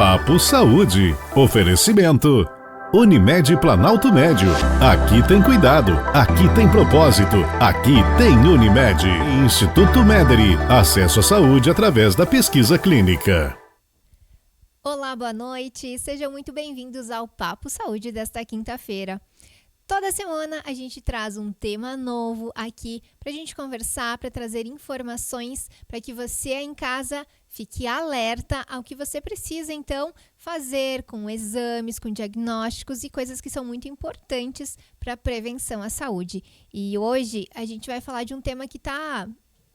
Papo Saúde. Oferecimento Unimed Planalto Médio. Aqui tem cuidado, aqui tem propósito, aqui tem Unimed. Instituto Mederi. Acesso à saúde através da pesquisa clínica. Olá, boa noite. Sejam muito bem-vindos ao Papo Saúde desta quinta-feira. Toda semana a gente traz um tema novo aqui para a gente conversar, para trazer informações, para que você em casa fique alerta ao que você precisa, então, fazer com exames, com diagnósticos e coisas que são muito importantes para a prevenção à saúde. E hoje a gente vai falar de um tema que está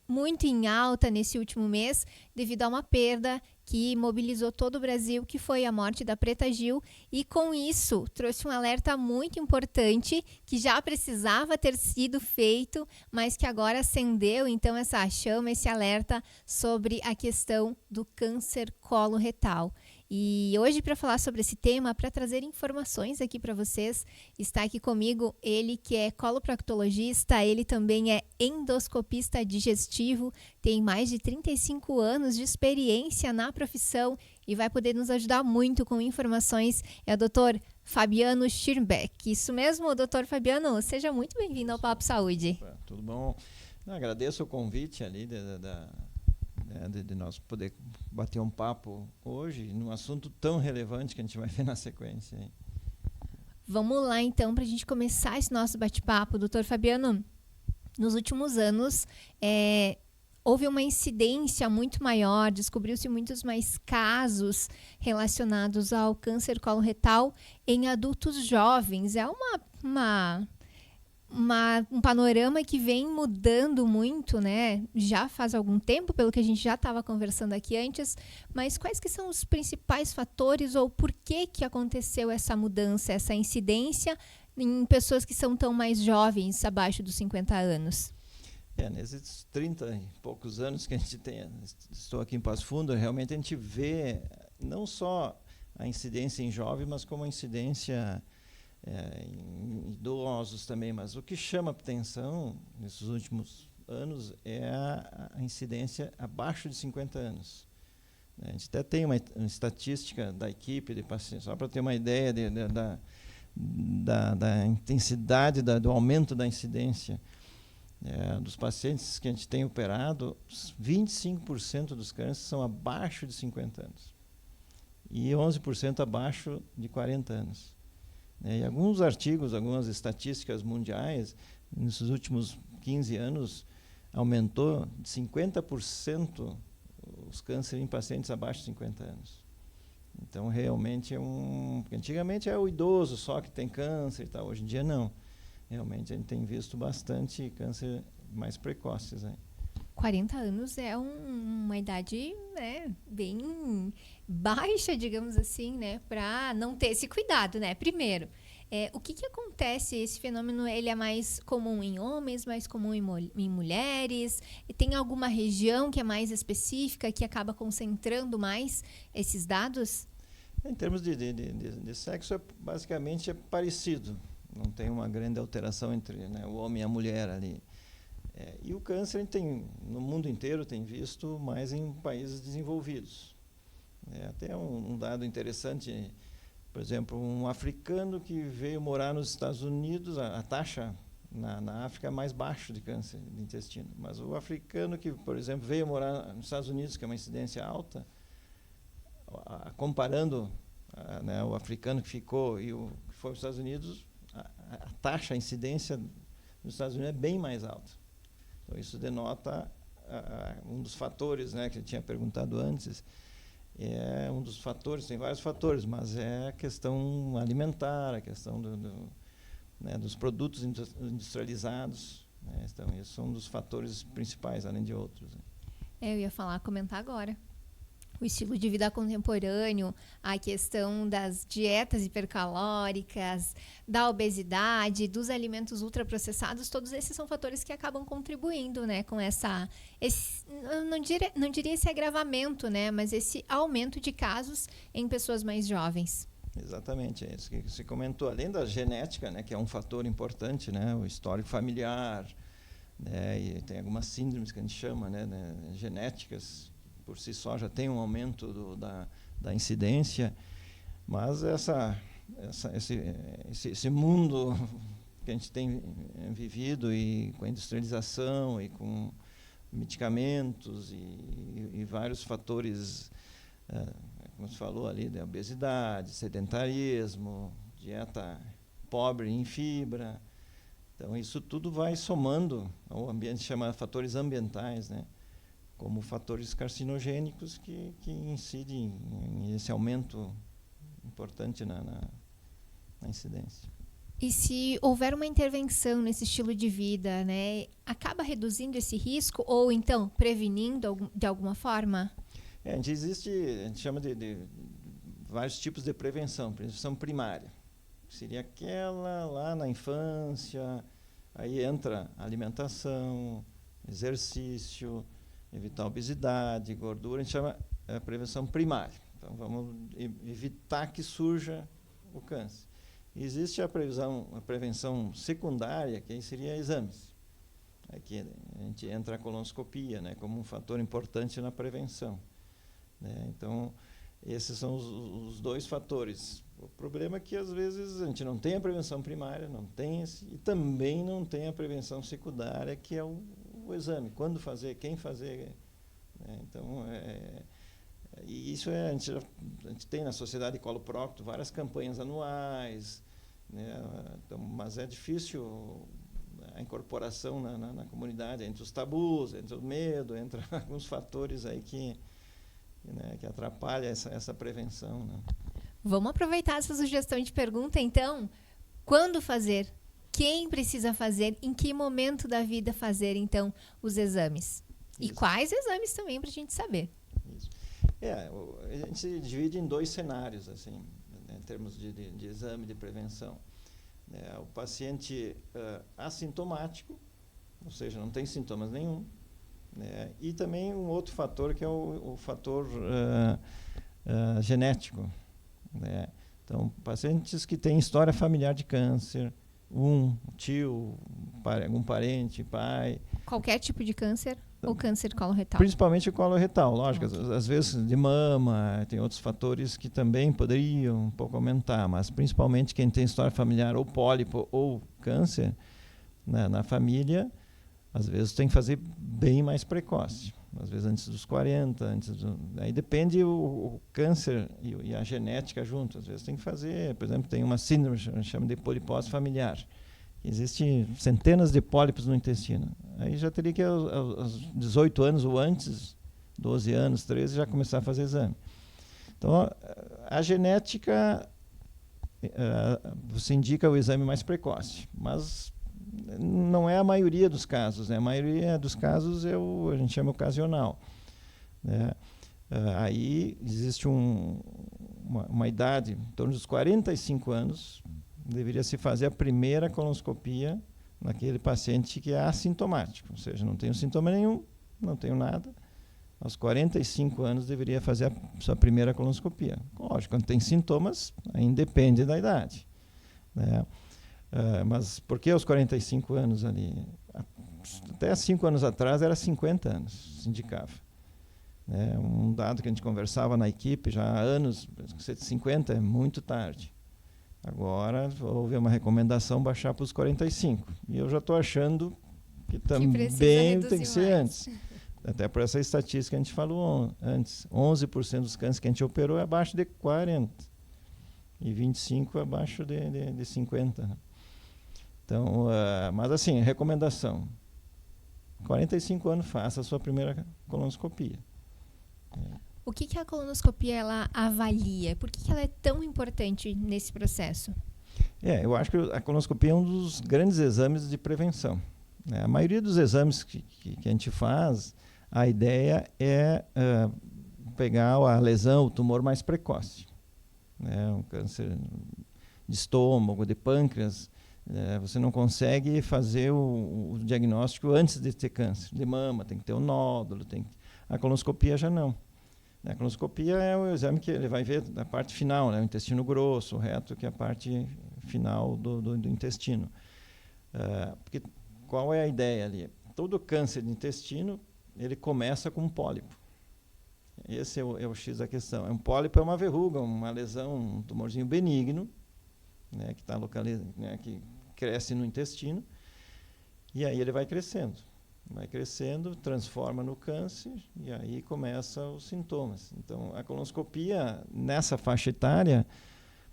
muito em alta nesse último mês, devido a uma perda que mobilizou todo o Brasil, que foi a morte da Preta Gil, e com isso trouxe um alerta muito importante, que já precisava ter sido feito, mas que agora acendeu então essa chama, esse alerta sobre a questão do câncer coloretal. E hoje, para falar sobre esse tema, para trazer informações aqui para vocês, está aqui comigo ele que é coloproctologista, ele também é endoscopista digestivo, tem mais de 35 anos de experiência na profissão e vai poder nos ajudar muito com informações. É o Dr. Fabiano Schirmbeck. Isso mesmo, Dr. Fabiano? Seja muito bem-vindo ao Papo Saúde. Tudo bom? Agradeço o convite ali de nós poder bater um papo hoje num assunto tão relevante que a gente vai ver na sequência. Hein? Vamos lá, então, para a gente começar esse nosso bate-papo. Doutor Fabiano, nos últimos anos, houve uma incidência muito maior, descobriu-se muitos mais casos relacionados ao câncer coloretal em adultos jovens. É um panorama que vem mudando muito, né? Já faz algum tempo, pelo que a gente já estava conversando aqui antes, mas quais que são os principais fatores ou por que aconteceu essa mudança, essa incidência em pessoas que são tão mais jovens, abaixo dos 50 anos? Nesses 30 e poucos anos que a gente estou aqui em Passo Fundo, realmente a gente vê não só a incidência em jovens, mas como a incidência em idosos também, mas o que chama atenção nesses últimos anos é a incidência abaixo de 50 anos. A gente até tem uma estatística da equipe de pacientes, só para ter uma ideia da intensidade, do aumento da incidência dos pacientes que a gente tem operado, 25% dos cânceres são abaixo de 50 anos e 11% abaixo de 40 anos. E alguns artigos, algumas estatísticas mundiais, nesses últimos 15 anos, aumentou de 50% os cânceres em pacientes abaixo de 50 anos. Então, realmente, antigamente é o idoso só que tem câncer e tal, hoje em dia não. Realmente, a gente tem visto bastante câncer mais precoces. 40 anos é uma idade, né, bem baixa, digamos assim, né, para não ter esse cuidado, né? Primeiro, o que acontece? Esse fenômeno ele é mais comum em homens, mais comum em mulheres? E tem alguma região que é mais específica, que acaba concentrando mais esses dados? Em termos de sexo, basicamente é parecido. Não tem uma grande alteração entre o homem e a mulher ali. E o câncer no mundo inteiro tem visto mais em países desenvolvidos. Até um dado interessante, por exemplo, um africano que veio morar nos Estados Unidos, a taxa na África é mais baixa de câncer de intestino. Mas o africano que, por exemplo, veio morar nos Estados Unidos, que é uma incidência alta, comparando o africano que ficou e o que foi para os Estados Unidos, a taxa, a incidência nos Estados Unidos é bem mais alta. Então, isso denota um dos fatores, que eu tinha perguntado antes. É um dos fatores, tem vários fatores, mas é a questão alimentar, a questão dos produtos industrializados. Então, esses são um dos fatores principais, além de outros. Eu ia comentar agora. O estilo de vida contemporâneo, a questão das dietas hipercalóricas, da obesidade, dos alimentos ultraprocessados, todos esses são fatores que acabam contribuindo, com não diria esse agravamento, mas esse aumento de casos em pessoas mais jovens. Exatamente, é isso que você comentou. Além da genética, que é um fator importante, o histórico familiar, e tem algumas síndromes que a gente chama, genéticas, por si só já tem um aumento da incidência, mas esse mundo que a gente tem vivido, e com a industrialização e com medicamentos e vários fatores, como se falou ali, de obesidade, sedentarismo, dieta pobre em fibra. Então, isso tudo vai somando, o ambiente chama fatores ambientais, né, como fatores carcinogênicos que incidem nesse aumento importante na incidência. E se houver uma intervenção nesse estilo de vida, né, acaba reduzindo esse risco ou então prevenindo de alguma forma? A gente chama de vários tipos de prevenção. Prevenção primária, que seria aquela lá na infância, aí entra alimentação, exercício, evitar obesidade, gordura, a gente chama prevenção primária. Então, vamos evitar que surja o câncer. Existe a prevenção secundária, que aí seria exames. Aqui a gente entra a colonoscopia, né, como um fator importante na prevenção, né? Então, esses são os dois fatores. O problema é que, às vezes, a gente não tem a prevenção primária, e também não tem a prevenção secundária, que é o exame. Quando fazer, quem fazer, né? Então, e isso a gente tem na Sociedade Coloprocto várias campanhas anuais, né? Então, mas é difícil a incorporação na comunidade, entre os tabus, entre o medo, entre alguns fatores aí que atrapalham essa prevenção, né? Vamos aproveitar essa sugestão de pergunta, então. Quando fazer? Quem precisa fazer? Em que momento da vida fazer, então, os exames? Isso. E quais exames também, para a gente saber? Isso. A gente se divide em dois cenários, assim, né, em termos de exame de prevenção. O paciente assintomático, ou seja, não tem sintomas nenhum, né, e também um outro fator, que é o fator genético, né? Então, pacientes que têm história familiar de câncer, um tio, algum parente, pai. Qualquer tipo de câncer ou câncer coloretal? Principalmente coloretal, lógico. Okay. Às vezes de mama, tem outros fatores que também poderiam um pouco aumentar, mas principalmente quem tem história familiar ou pólipo ou câncer, né, na família, às vezes tem que fazer bem mais precoce. Às vezes antes dos 40, aí depende o câncer e a genética junto. Às vezes tem que fazer, por exemplo, tem uma síndrome, chama de polipose familiar. Existem centenas de pólipos no intestino. Aí já teria que, aos 18 anos ou antes, 12 anos, 13, já começar a fazer exame. Então, a genética, você indica o exame mais precoce, mas não é a maioria dos casos, né? A maioria dos casos a gente chama ocasional, né? Aí existe uma idade, em torno dos 45 anos, deveria se fazer a primeira colonoscopia naquele paciente que é assintomático, ou seja, não tem sintoma nenhum, não tem nada. Aos 45 anos deveria fazer a sua primeira colonoscopia. Lógico, quando tem sintomas, aí depende da idade, né? Mas por que aos 45 anos ali? Até 5 anos atrás era 50 anos, se indicava. Um dado que a gente conversava na equipe já há anos, 50 é muito tarde. Agora houve uma recomendação baixar para os 45. E eu já estou achando que também tem que ser antes. Até por essa estatística que a gente falou antes. 11% dos cânceres que a gente operou é abaixo de 40. E 25% abaixo de 50. Né? Então, mas assim, recomendação. 45 anos, faça a sua primeira colonoscopia. O que a colonoscopia ela avalia? Por que ela é tão importante nesse processo? Eu acho que a colonoscopia é um dos grandes exames de prevenção, né? A maioria dos exames que a gente faz, a ideia é pegar a lesão, o tumor mais precoce, né? Um câncer de estômago, de pâncreas, você não consegue fazer o diagnóstico antes de ter câncer. De mama, tem que ter o nódulo, a colonoscopia já não. A colonoscopia é o exame que ele vai ver da parte final, né? O intestino grosso, o reto, que é a parte final do intestino. Porque qual é a ideia ali? Todo câncer de intestino, ele começa com um pólipo. Esse é o X da questão. Um pólipo é uma verruga, uma lesão, um tumorzinho benigno, né, que está localizado, né, que cresce no intestino, e aí ele vai crescendo, transforma no câncer, e aí começam os sintomas. Então, a colonoscopia, nessa faixa etária,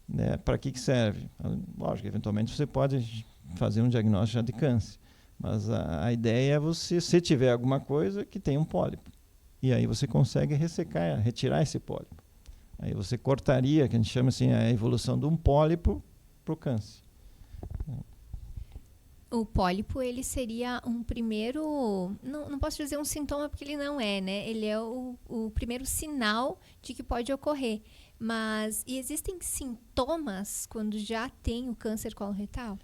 né, para que serve? Lógico, eventualmente você pode fazer um diagnóstico já de câncer, mas a ideia é você, se tiver alguma coisa, que tem um pólipo. E aí você consegue ressecar, retirar esse pólipo. Aí você cortaria, que a gente chama assim, a evolução de um pólipo para o câncer. O pólipo, ele seria um primeiro, não posso dizer um sintoma porque ele não é, né? Ele é o primeiro sinal de que pode ocorrer. Mas, e existem sintomas quando já tem o câncer coloretal?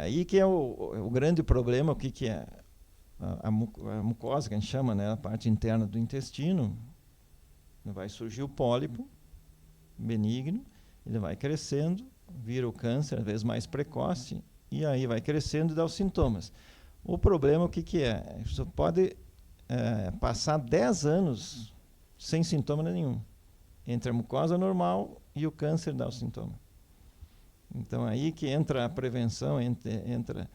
Aí que é o grande problema, o que é? A mucosa, que a gente chama, né, a parte interna do intestino, vai surgir o pólipo benigno, ele vai crescendo, vira o câncer, às vezes mais precoce, e aí vai crescendo e dá os sintomas. O problema, o que é? Você pode passar 10 anos sem sintoma nenhum, entre a mucosa normal e o câncer dá o sintoma. Então, aí que entra a prevenção, entra,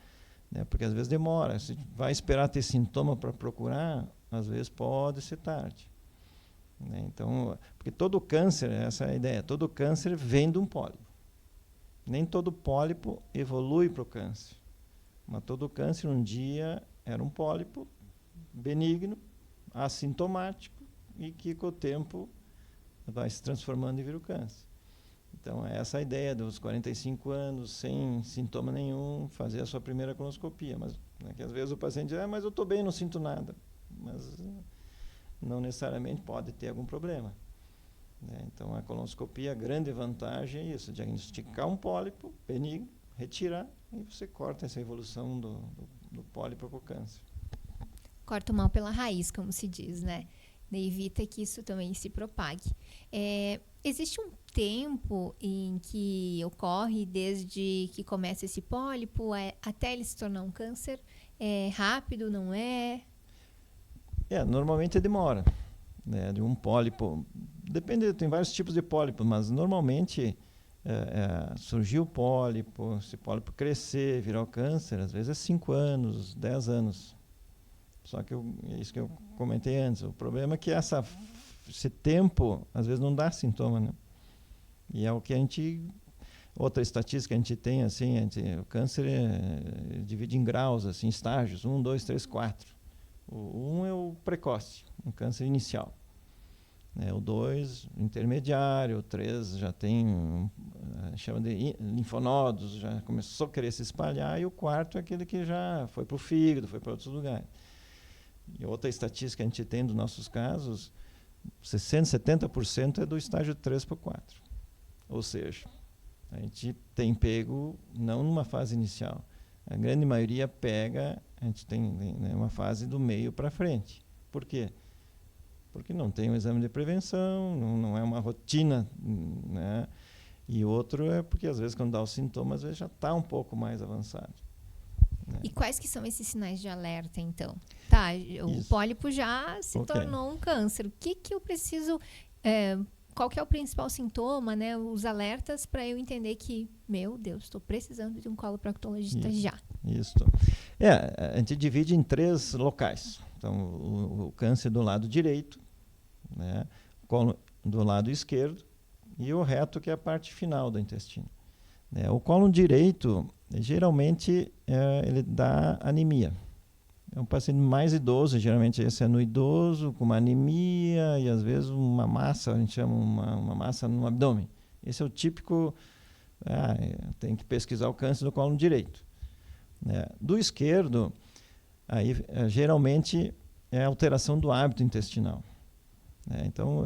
né, porque às vezes demora. Se vai esperar ter sintoma para procurar, às vezes pode ser tarde. Né? Então, porque todo câncer, essa é a ideia, todo câncer vem de um pólipo. Nem todo pólipo evolui para o câncer. Mas todo câncer um dia era um pólipo benigno, assintomático, e que com o tempo vai se transformando e vira o câncer. Então, é essa a ideia dos 45 anos, sem sintoma nenhum, fazer a sua primeira colonoscopia. Mas, né, que às vezes o paciente diz, mas eu estou bem, não sinto nada. Mas não necessariamente pode ter algum problema. Né? Então, a colonoscopia, a grande vantagem é isso, diagnosticar um pólipo benigno, retirar, e você corta essa evolução do pólipo para o câncer. Corta o mal pela raiz, como se diz, né? Evita que isso também se propague. Existe um tempo em que ocorre desde que começa esse pólipo até ele se tornar um câncer? É rápido, não é? Normalmente demora. Né? De um pólipo, depende, tem vários tipos de pólipo, mas normalmente surgiu o pólipo, esse pólipo crescer, virar o câncer, às vezes é 5 anos, 10 anos. Só que é isso que eu comentei antes. O problema é que esse tempo, às vezes, não dá sintoma, né? E é o que a gente... Outra estatística que a gente tem, assim, o câncer divide em graus, assim, estágios, 1, 2, 3, 4. O 1 é o precoce, o câncer inicial. O 2, intermediário, o 3 já tem, chama de linfonodos, já começou a querer se espalhar, e o 4 é aquele que já foi para o fígado, foi para outros lugares. E outra estatística que a gente tem dos nossos casos, 60%, 70% é do estágio 3 para o 4. Ou seja, a gente tem pego não numa fase inicial. A grande maioria pega, a gente tem, né, uma fase do meio para frente. Por quê? Porque não tem um exame de prevenção, não é uma rotina, né? E outro é porque às vezes quando dá os sintomas, às vezes já está um pouco mais avançado. E quais que são esses sinais de alerta, então? Tá, o pólipo já se tornou um câncer. O que eu preciso... qual que é o principal sintoma, né? Os alertas para eu entender que, meu Deus, estou precisando de um coloproctologista já. Isso. A gente divide em 3 locais. Então, o câncer do lado direito, né? O colo do lado esquerdo e o reto, que é a parte final do intestino. O colo direito, geralmente, ele dá anemia. É um paciente mais idoso, geralmente esse é no idoso, com uma anemia e às vezes uma massa, a gente chama uma massa no abdômen. Esse é o típico, tem que pesquisar o câncer do colo direito. Do esquerdo, aí, geralmente é alteração do hábito intestinal. Então,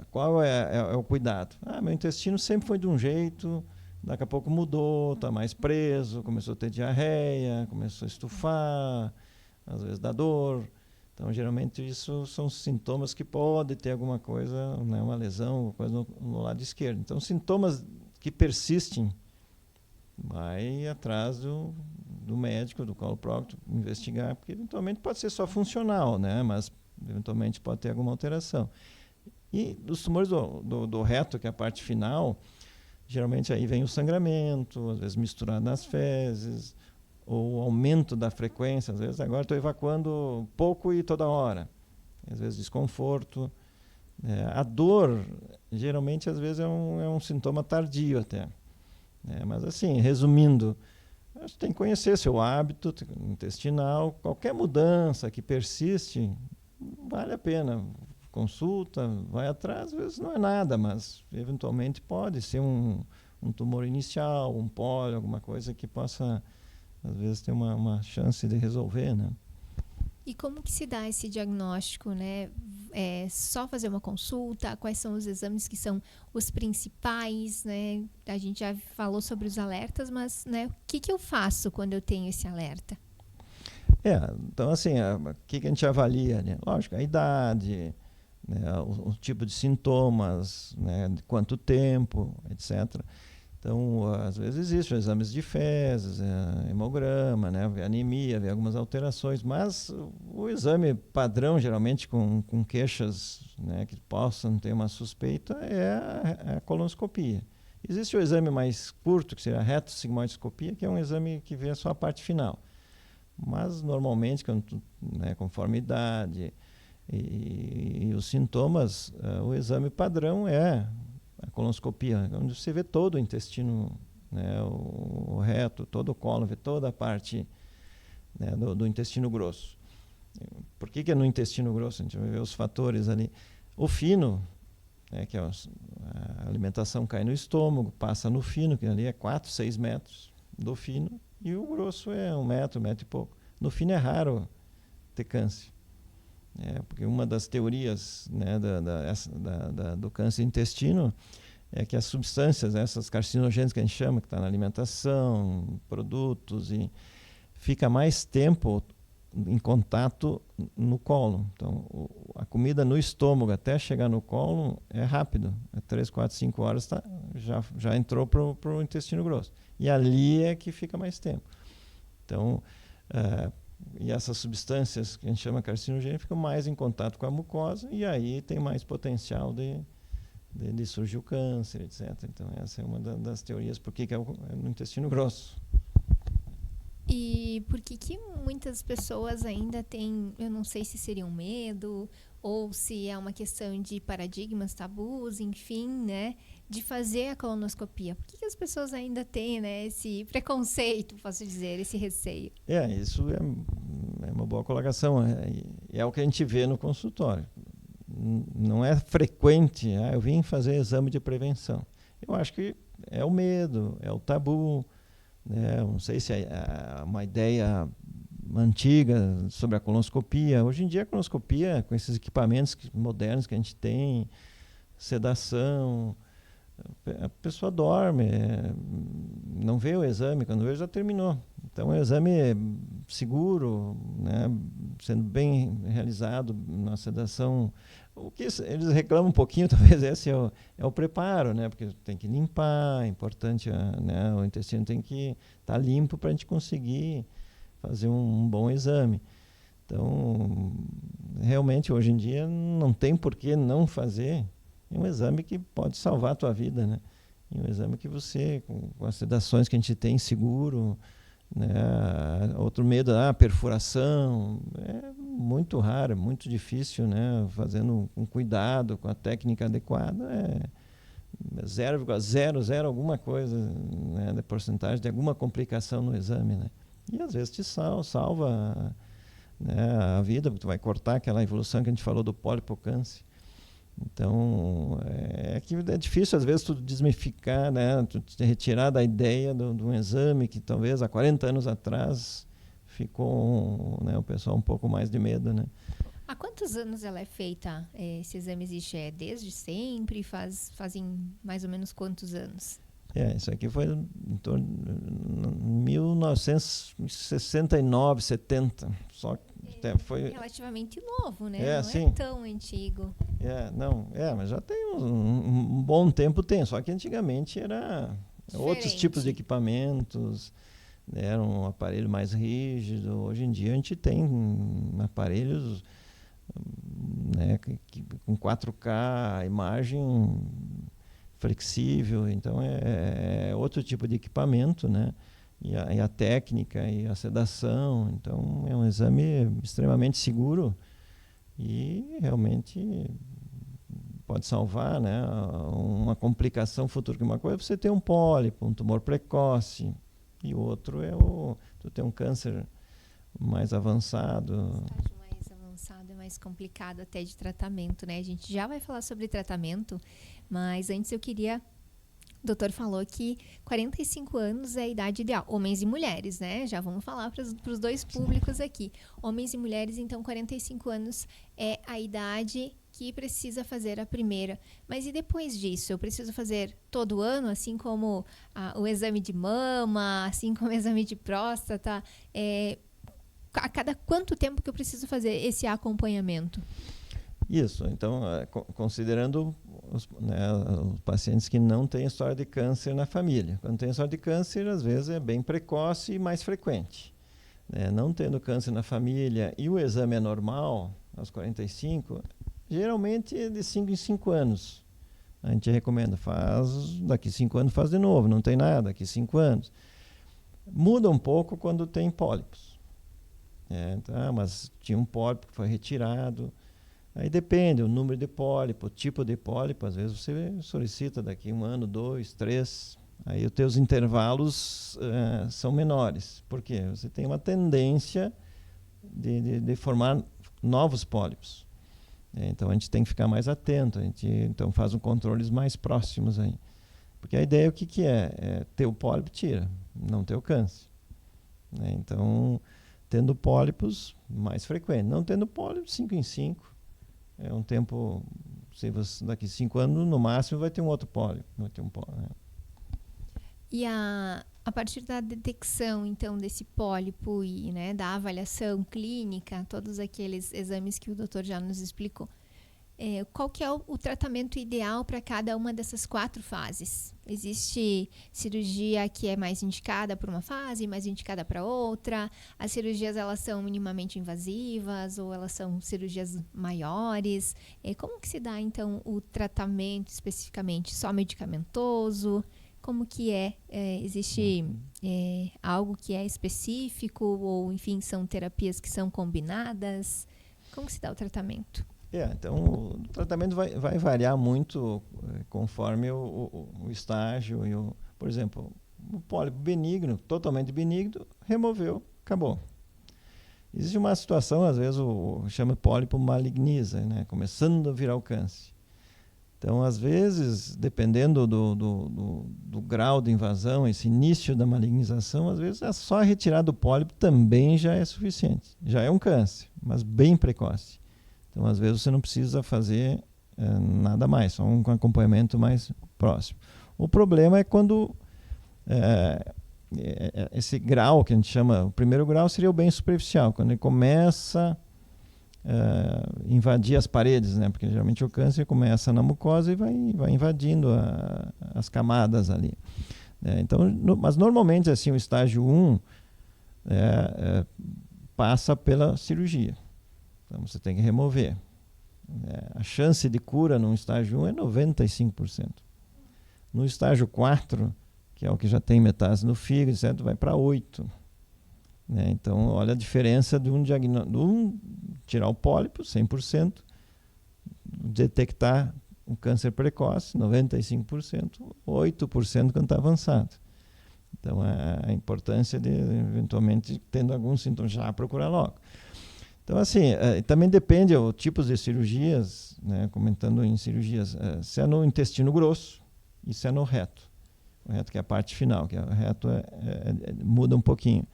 qual é o cuidado? Meu intestino sempre foi de um jeito, daqui a pouco mudou, está mais preso, começou a ter diarreia, começou a estufar, às vezes dá dor. Então, geralmente, isso são sintomas que pode ter alguma coisa, né, uma lesão, coisa no lado esquerdo. Então, sintomas que persistem, vai atrás do médico, do coloprocto, investigar, porque eventualmente pode ser só funcional, né, mas eventualmente pode ter alguma alteração. E dos tumores do reto, que é a parte final, geralmente aí vem o sangramento, às vezes misturado nas fezes, ou o aumento da frequência, às vezes agora estou evacuando pouco e toda hora, às vezes desconforto. A dor, geralmente, às vezes é um sintoma tardio até. Mas assim, resumindo, você tem que conhecer seu hábito intestinal, qualquer mudança que persiste, vale a pena. Consulta, vai atrás, às vezes não é nada, mas eventualmente pode ser um tumor inicial, um pólipo, alguma coisa que possa, às vezes, ter uma chance de resolver, né? E como que se dá esse diagnóstico, né? É só fazer uma consulta? Quais são os exames que são os principais, né? A gente já falou sobre os alertas, mas, né, o que eu faço quando eu tenho esse alerta? Então, assim, o que a gente avalia, né? Lógico, a idade, né, o tipo de sintomas, né, de quanto tempo, etc. Então, às vezes existem exames de fezes, hemograma, né, anemia, vê algumas alterações, mas o exame padrão, geralmente com queixas, né, que possam ter uma suspeita, é a colonoscopia. Existe o exame mais curto, que seria a retossigmoidoscopia, que é um exame que vê só a parte final. Mas, normalmente, conforme a idade e os sintomas, o exame padrão é a colonoscopia, onde você vê todo o intestino, né, o reto, todo o cólon, vê toda a parte, né, do intestino grosso. Por que é no intestino grosso? A gente vai ver os fatores ali. O fino, né, que a alimentação cai no estômago, passa no fino, que ali é 4, 6 metros do fino, e o grosso é 1 metro, 1 metro e pouco. No fino é raro ter câncer. Porque uma das teorias, né, do câncer intestino é que as substâncias, essas carcinogênicas que a gente chama, que está na alimentação, produtos, e fica mais tempo em contato no cólon. Então, a comida no estômago até chegar no cólon é rápido. 3, 4, 5 horas já entrou para o intestino grosso. E ali é que fica mais tempo. Então, e essas substâncias que a gente chama carcinogênicas ficam mais em contato com a mucosa e aí tem mais potencial de surgir o câncer, etc. Então, essa é uma das teorias por que é no intestino grosso. E por que muitas pessoas ainda têm, eu não sei se seria um medo ou se é uma questão de paradigmas, tabus, enfim, né, de fazer a colonoscopia? Por que as pessoas ainda têm, né, esse preconceito, posso dizer, esse receio? Isso é uma boa colocação. É o que a gente vê no consultório. Não é frequente, eu vim fazer exame de prevenção. Eu acho que é o medo, é o tabu. Não sei se é uma ideia antiga sobre a colonoscopia. Hoje em dia a colonoscopia, com esses equipamentos modernos que a gente tem, sedação, a pessoa dorme, não vê o exame, quando vê já terminou. Então o exame é seguro, né, sendo bem realizado na sedação. O que eles reclamam um pouquinho, talvez esse é o preparo, né? Porque tem que limpar, é importante, né? O intestino tem que estar limpo para a gente conseguir fazer um bom exame. Então, realmente, hoje em dia, não tem por que não fazer. É um exame que pode salvar a tua vida, né? É um exame que você, com as sedações que a gente tem, seguro, né? Outro medo, perfuração, é muito raro, é muito difícil, né? Fazendo com cuidado, com a técnica adequada, é 0,00 alguma coisa, né, de porcentagem de alguma complicação no exame, né? E às vezes te salva, né, a vida, porque tu vai cortar aquela evolução que a gente falou do pólipo câncer. Então, que é difícil às vezes tu desmificar, né, tu te retirar da ideia de um exame que talvez há 40 anos atrás ficou, né, o pessoal um pouco mais de medo, né? Há quantos anos ela é feita? Esse exame existe desde sempre? Fazem mais ou menos quantos anos? Isso aqui foi em torno de 1969, 70. Só que foi relativamente novo, né? Não sim. É tão antigo. Mas já tem um bom tempo, só que antigamente era outros tipos de equipamentos, né? Era um aparelho mais rígido. Hoje em dia a gente tem aparelhos né, com 4K, a imagem flexível, então é outro tipo de equipamento, né? E a técnica e a sedação, então é um exame extremamente seguro e realmente pode salvar, né, uma complicação futura. Uma coisa é você ter um pólipo, um tumor precoce, e outro é tu ter um câncer mais avançado. Estágio mais avançado é mais complicado até de tratamento, né? A gente já vai falar sobre tratamento, mas antes eu queria... O doutor falou que 45 anos é a idade ideal. Homens e mulheres, né? Já vamos falar para os dois públicos aqui. Homens e mulheres, então 45 anos é a idade que precisa fazer a primeira. Mas e depois disso? Eu preciso fazer todo ano, assim como o exame de mama, assim como o exame de próstata? A cada quanto tempo que eu preciso fazer esse acompanhamento? Isso, então, considerando os pacientes que não têm história de câncer na família. Quando tem história de câncer, às vezes é bem precoce e mais frequente. Não tendo câncer na família e o exame é normal, aos 45, geralmente é de 5 em 5 anos. A gente recomenda, daqui 5 anos faz de novo, não tem nada, daqui 5 anos. Muda um pouco quando tem pólipos. Mas tinha um pólipo que foi retirado. Aí depende, o número de pólipo, o tipo de pólipo, às vezes você solicita daqui 1 ano, 2, 3, aí os teus intervalos são menores. Por quê? Você tem uma tendência de formar novos pólipos. Então a gente tem que ficar mais atento, a gente então faz controles mais próximos aí. Porque a ideia o que é? Ter o pólipo tira, não ter o câncer. Então, tendo pólipos, mais frequente. Não tendo pólipos, 5 em 5. É um tempo, daqui 5 anos, no máximo, vai ter um outro pólipo. Vai ter um pólipo, né? E a partir da detecção, então, desse pólipo e, né, da avaliação clínica, todos aqueles exames que o doutor já nos explicou, qual que é o tratamento ideal para cada uma dessas 4 fases? Existe cirurgia que é mais indicada para uma fase, mais indicada para outra? As cirurgias, elas são minimamente invasivas ou elas são cirurgias maiores? Como que se dá, então, o tratamento especificamente? Só medicamentoso? Como que existe algo que é específico ou, enfim, são terapias que são combinadas? Como que se dá o tratamento? Então o tratamento vai variar muito conforme o estágio. Por exemplo, o pólipo benigno, totalmente benigno, removeu, acabou. Existe uma situação, às vezes, chama pólipo maligniza, né? Começando a virar o câncer. Então, às vezes, dependendo do grau de invasão, esse início da malignização, às vezes só a retirada do pólipo também já é suficiente. Já é um câncer, mas bem precoce. Então, às vezes, você não precisa fazer nada mais, só um acompanhamento mais próximo. O problema é quando esse grau que a gente chama, o primeiro grau seria o bem superficial, quando ele começa invadir as paredes, né? Porque geralmente o câncer começa na mucosa e vai invadindo as camadas ali. Então, mas normalmente assim, o estágio 1 passa pela cirurgia. Então você tem que remover. A chance de cura no estágio 1 é 95%. No estágio 4, que é o que já tem metástase no fígado, etc., vai para 8%. Então, olha a diferença de tirar o pólipo, 100%, detectar um câncer precoce, 95%, 8% quando está avançado. Então, a importância de, eventualmente, tendo alguns sintomas, já procurar logo. Então, assim, também depende do tipo de cirurgias, né, comentando em cirurgias, se é no intestino grosso e se é no reto. O reto que é a parte final, que o reto muda um pouquinho.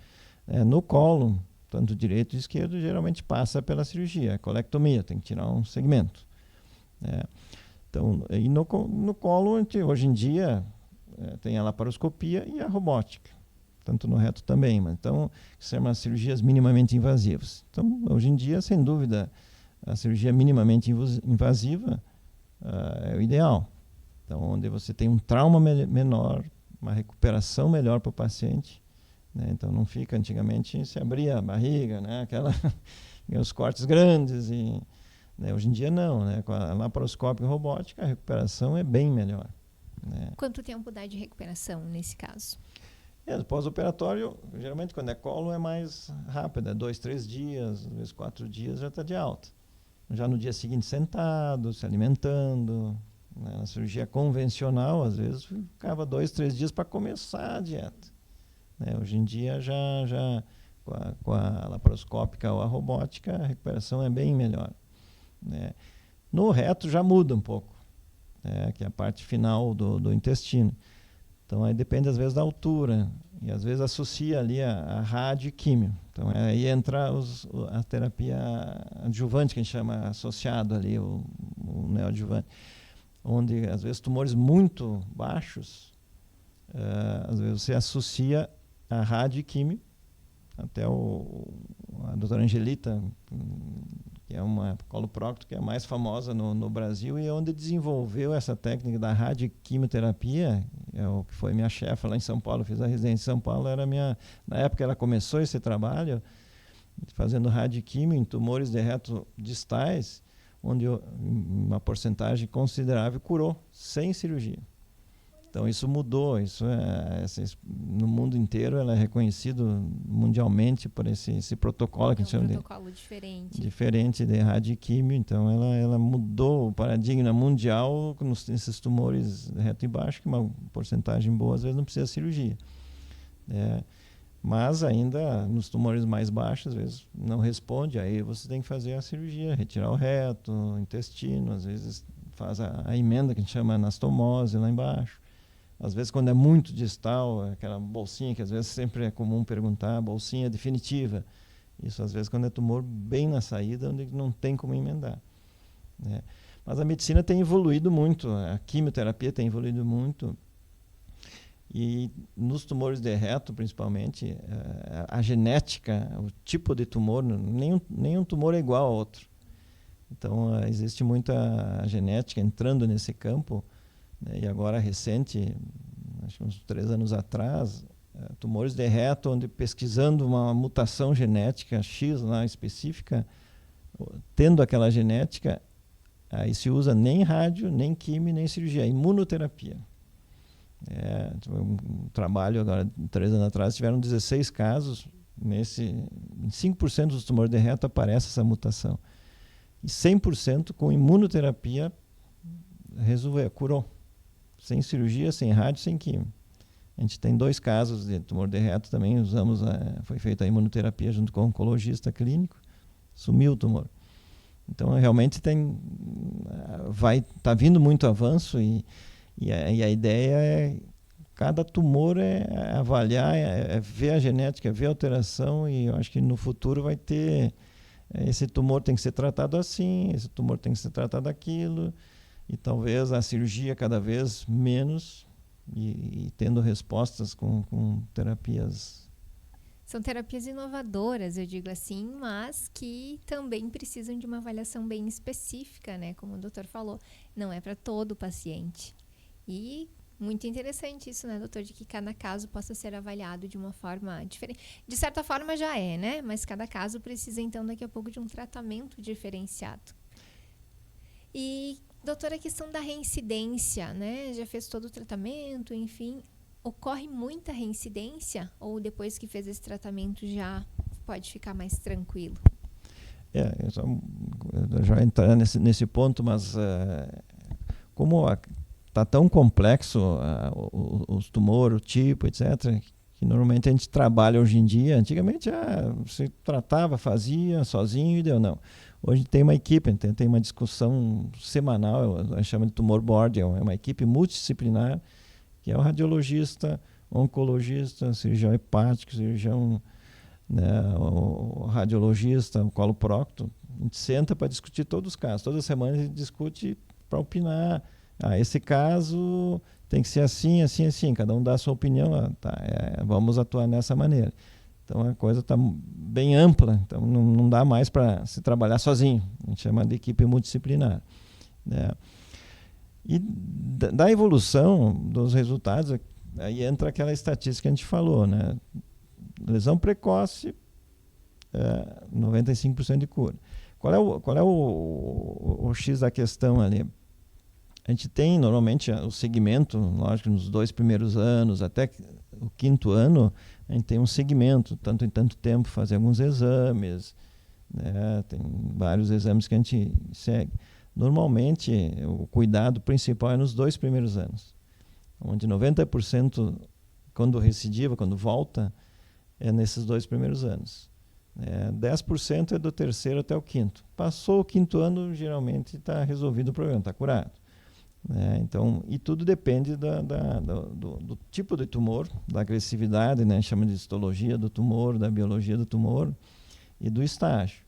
No colo, tanto direito e esquerdo, geralmente passa pela cirurgia, a colectomia, tem que tirar um segmento. Então, e no colo, hoje em dia, tem a laparoscopia e a robótica, tanto no reto também, mas então são cirurgias minimamente invasivas. Então, hoje em dia, sem dúvida, a cirurgia minimamente invasiva é o ideal. Então, onde você tem um trauma menor, uma recuperação melhor para o paciente. Então não fica, antigamente se abria a barriga, né? Os cortes grandes Né? Hoje em dia não, né? Com a laparoscópica robótica a recuperação é bem melhor. Né? Quanto tempo dá de recuperação nesse caso? Pós-operatório, geralmente quando é colo é mais rápido, é 2, 3 dias, às vezes 4 dias já está de alta. Já no dia seguinte sentado, se alimentando. Né? Na cirurgia convencional, às vezes ficava 2, 3 dias para começar a dieta. Né? Hoje em dia já com a laparoscópica ou a robótica a recuperação é bem melhor. Né? No reto já muda um pouco, né? Que é a parte final do intestino. Então aí depende às vezes da altura e às vezes associa ali a rádio e químio. Então aí entra a terapia adjuvante que a gente chama associado ali, o neoadjuvante, onde às vezes tumores muito baixos, às vezes você associa a rádio e químio. Até a doutora Angelita, que é uma coloprocto que é a mais famosa no Brasil e onde desenvolveu essa técnica da radioquimioterapia, é o que foi minha chefe lá em São Paulo, fiz a residência em São Paulo, na época ela começou esse trabalho fazendo radioquimio em tumores de reto distais, onde uma porcentagem considerável curou, sem cirurgia. Então isso mudou, no mundo inteiro ela é reconhecido mundialmente por esse protocolo que a gente chama protocolo diferente de radioquímio. Então ela mudou o paradigma mundial nesses tumores reto e baixo, que uma porcentagem boa às vezes não precisa de cirurgia. Mas ainda nos tumores mais baixos às vezes não responde, aí você tem que fazer a cirurgia, retirar o reto, o intestino, às vezes faz a emenda que a gente chama anastomose lá embaixo. Às vezes, quando é muito distal, aquela bolsinha que às vezes sempre é comum perguntar, bolsinha definitiva. Isso, às vezes, quando é tumor bem na saída, onde não tem como emendar. Né? Mas a medicina tem evoluído muito, a quimioterapia tem evoluído muito. E nos tumores de reto, principalmente, a genética, o tipo de tumor, nenhum tumor é igual ao outro. Então, existe muita genética entrando nesse campo. E agora, recente, acho que uns 3 anos atrás, tumores de reto, onde pesquisando uma mutação genética X lá específica, tendo aquela genética, aí se usa nem rádio, nem quimio, nem cirurgia, imunoterapia. Um trabalho agora, 3 anos atrás, tiveram 16 casos, em 5% dos tumores de reto aparece essa mutação. E 100% com imunoterapia resolveu, curou. Sem cirurgia, sem rádio, sem quimio. A gente tem 2 casos de tumor de reto também, foi feita a imunoterapia junto com o oncologista clínico, sumiu o tumor. Então, realmente tá vindo muito avanço e a ideia é, cada tumor é avaliar, é ver a genética, ver a alteração, e eu acho que no futuro vai ter, esse tumor tem que ser tratado assim, esse tumor tem que ser tratado aquilo, e talvez a cirurgia cada vez menos e tendo respostas com terapias. São terapias inovadoras, eu digo assim, mas que também precisam de uma avaliação bem específica, né? Como o doutor falou, não é para todo paciente. E muito interessante isso, né, doutor? De que cada caso possa ser avaliado de uma forma diferente. De certa forma já é, né? Mas cada caso precisa, então, daqui a pouco de um tratamento diferenciado. E, doutora, a questão da reincidência, né? Já fez todo o tratamento, enfim. Ocorre muita reincidência? Ou depois que fez esse tratamento já pode ficar mais tranquilo? Eu já entrar nesse ponto, mas como está tão complexo os tumores, o tipo, etc., que normalmente a gente trabalha hoje em dia. Antigamente você tratava, fazia sozinho e deu. Não. Hoje tem uma equipe, tem uma discussão semanal, a gente chama de tumor board, é uma equipe multidisciplinar, que é o radiologista, oncologista, cirurgião hepático, cirurgião, né, o radiologista, o coloprocto. A gente senta para discutir todos os casos. Toda semana a gente discute para opinar. Esse caso tem que ser assim, assim, assim. Cada um dá a sua opinião. Vamos atuar dessa maneira. Então a coisa está bem ampla. Então não dá mais para se trabalhar sozinho. A gente chama de equipe multidisciplinar. Né? E da evolução dos resultados, aí entra aquela estatística que a gente falou, né? Lesão precoce, 95% de cura. Qual é o X da questão ali? A gente tem, normalmente, o segmento, lógico, nos 2 primeiros anos, até o 5º ano, a gente tem um segmento, tanto em tanto tempo, fazer alguns exames, né? Tem vários exames que a gente segue. Normalmente, o cuidado principal é nos 2 primeiros anos, onde 90%, quando recidiva, quando volta, é nesses 2 primeiros anos. 10% é do 3º até o 5º. Passou o 5º ano, geralmente está resolvido o problema, está curado. Então, e tudo depende do tipo de tumor, da agressividade, né? Chama de histologia do tumor, da biologia do tumor e do estágio.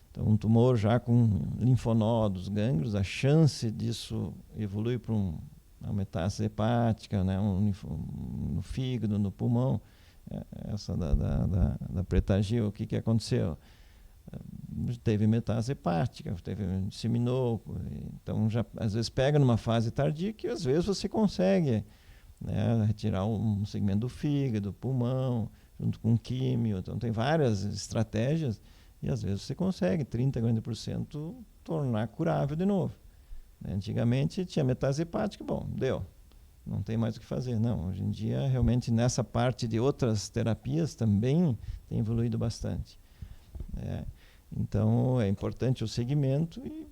Então, um tumor já com linfonodos, gânglios, a chance disso evoluir para uma metástase hepática, né? No fígado, no pulmão, essa da pretagia, o que aconteceu? Teve metástase hepática, disseminou, então já às vezes pega numa fase tardia que às vezes você consegue, né, retirar um segmento do fígado, pulmão, junto com químio, então tem várias estratégias e às vezes você consegue 30%, 40% tornar curável de novo. Antigamente tinha metástase hepática, bom, deu, não tem mais o que fazer. Não, hoje em dia realmente nessa parte de outras terapias também tem evoluído bastante. Então é importante o segmento e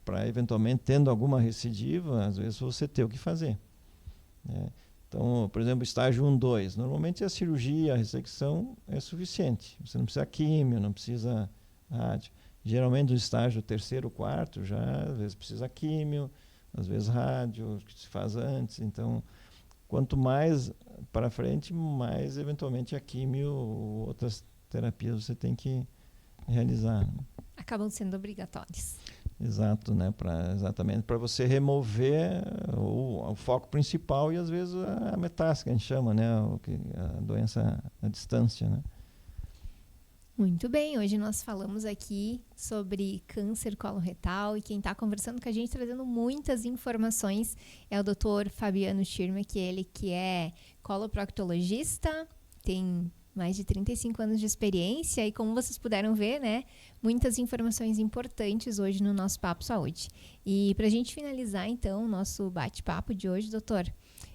para eventualmente tendo alguma recidiva, às vezes você ter o que fazer. Então, por exemplo, estágio 1, 2, normalmente a cirurgia, a ressecção é suficiente. Você não precisa químio, não precisa rádio. Geralmente no estágio 3º, 4, já às vezes precisa químio, às vezes rádio, que se faz antes. Então, quanto mais para frente, mais eventualmente a químio ou outras terapias você tem que realizar. Acabam sendo obrigatórios. Exato, né? Exatamente para você remover o foco principal e às vezes a metástase que a gente chama, né? A doença à distância, né? Muito bem, hoje nós falamos aqui sobre câncer coloretal e quem está conversando com a gente, trazendo muitas informações, é o Dr. Fabiano Schirmer, que é coloproctologista, tem mais de 35 anos de experiência e, como vocês puderam ver, né, muitas informações importantes hoje no nosso Papo Saúde. E para a gente finalizar, então, o nosso bate-papo de hoje, doutor,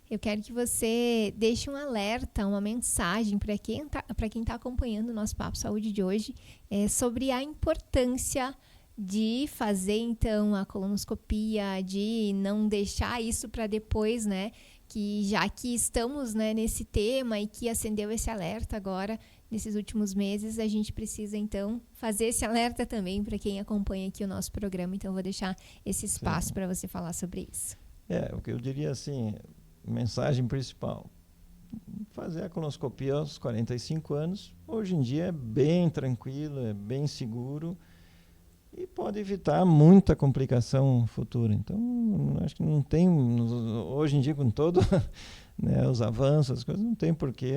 eu quero que você deixe um alerta, uma mensagem para quem está acompanhando o nosso Papo Saúde de hoje sobre a importância de fazer, então, a colonoscopia, de não deixar isso para depois, né? Que já que estamos, né, nesse tema e que acendeu esse alerta agora, nesses últimos meses, a gente precisa, então, fazer esse alerta também para quem acompanha aqui o nosso programa. Então, eu vou deixar esse espaço para você falar sobre isso. O que eu diria assim, mensagem principal, fazer a colonoscopia aos 45 anos, hoje em dia é bem tranquilo, é bem seguro e pode evitar muita complicação futura. Então, acho que não tem, hoje em dia, com todo, né, os avanços, as coisas, não tem por que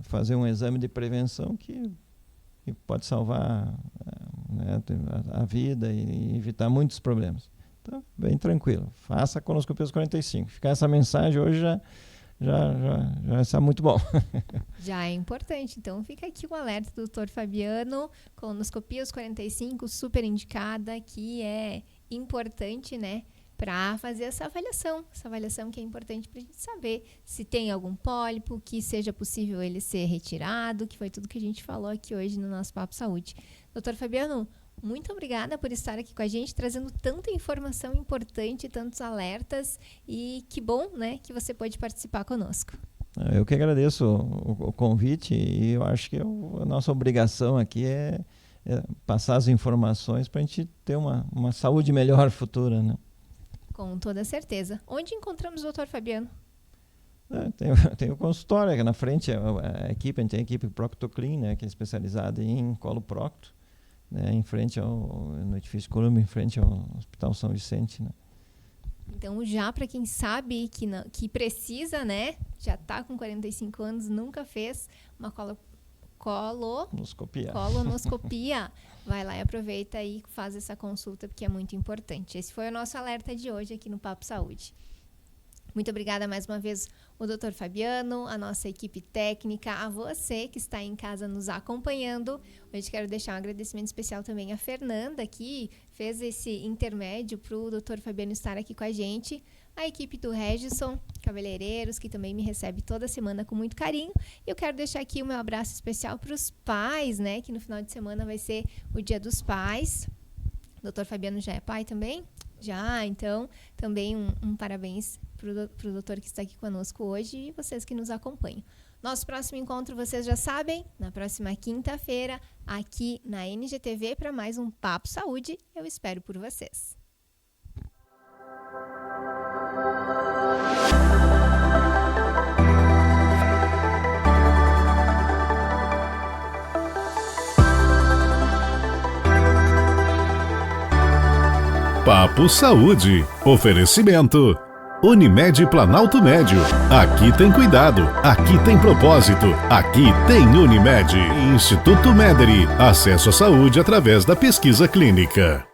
fazer um exame de prevenção que pode salvar, né, a vida e evitar muitos problemas. Então, bem tranquilo. Faça a colonoscopia aos 45. Ficar essa mensagem hoje já está muito bom. Já é importante. Então, fica aqui o alerta do Dr. Fabiano. Colonoscopia aos 45, super indicada, que é importante, né, para fazer essa avaliação que é importante para a gente saber se tem algum pólipo, que seja possível ele ser retirado, que foi tudo que a gente falou aqui hoje no nosso Papo Saúde. Dr. Fabiano, muito obrigada por estar aqui com a gente, trazendo tanta informação importante, tantos alertas, e que bom, né, que você pôde participar conosco. Eu que agradeço o convite e eu acho que a nossa obrigação aqui é passar as informações para a gente ter uma saúde melhor futura, né? Com toda certeza. Onde encontramos o Dr. Fabiano? Tem o consultório aqui na frente, a gente tem a equipe Proctoclean, né, que é especializada em coloprocto, né, no edifício Columba, em frente ao Hospital São Vicente, né? Então, já para quem sabe que precisa, né, já está com 45 anos, nunca fez uma colonoscopia, vai lá e aproveita e faz essa consulta, porque é muito importante. Esse foi o nosso alerta de hoje aqui no Papo Saúde. Muito obrigada mais uma vez o Dr. Fabiano, a nossa equipe técnica, a você que está em casa nos acompanhando. Hoje quero deixar um agradecimento especial também a Fernanda, que fez esse intermédio para o Dr. Fabiano estar aqui com a gente. A equipe do Regison Cabeleireiros, que também me recebe toda semana com muito carinho. E eu quero deixar aqui o meu abraço especial para os pais, né? Que no final de semana vai ser o Dia dos Pais. O Dr. Fabiano já é pai também? Já, então também um parabéns para o doutor que está aqui conosco hoje e vocês que nos acompanham. Nosso próximo encontro, vocês já sabem, na próxima quinta-feira, aqui na NGTV, para mais um Papo Saúde. Eu espero por vocês. Papo Saúde. Oferecimento Unimed Planalto Médio. Aqui tem cuidado, aqui tem propósito, aqui tem Unimed. Instituto Mederi. Acesso à saúde através da pesquisa clínica.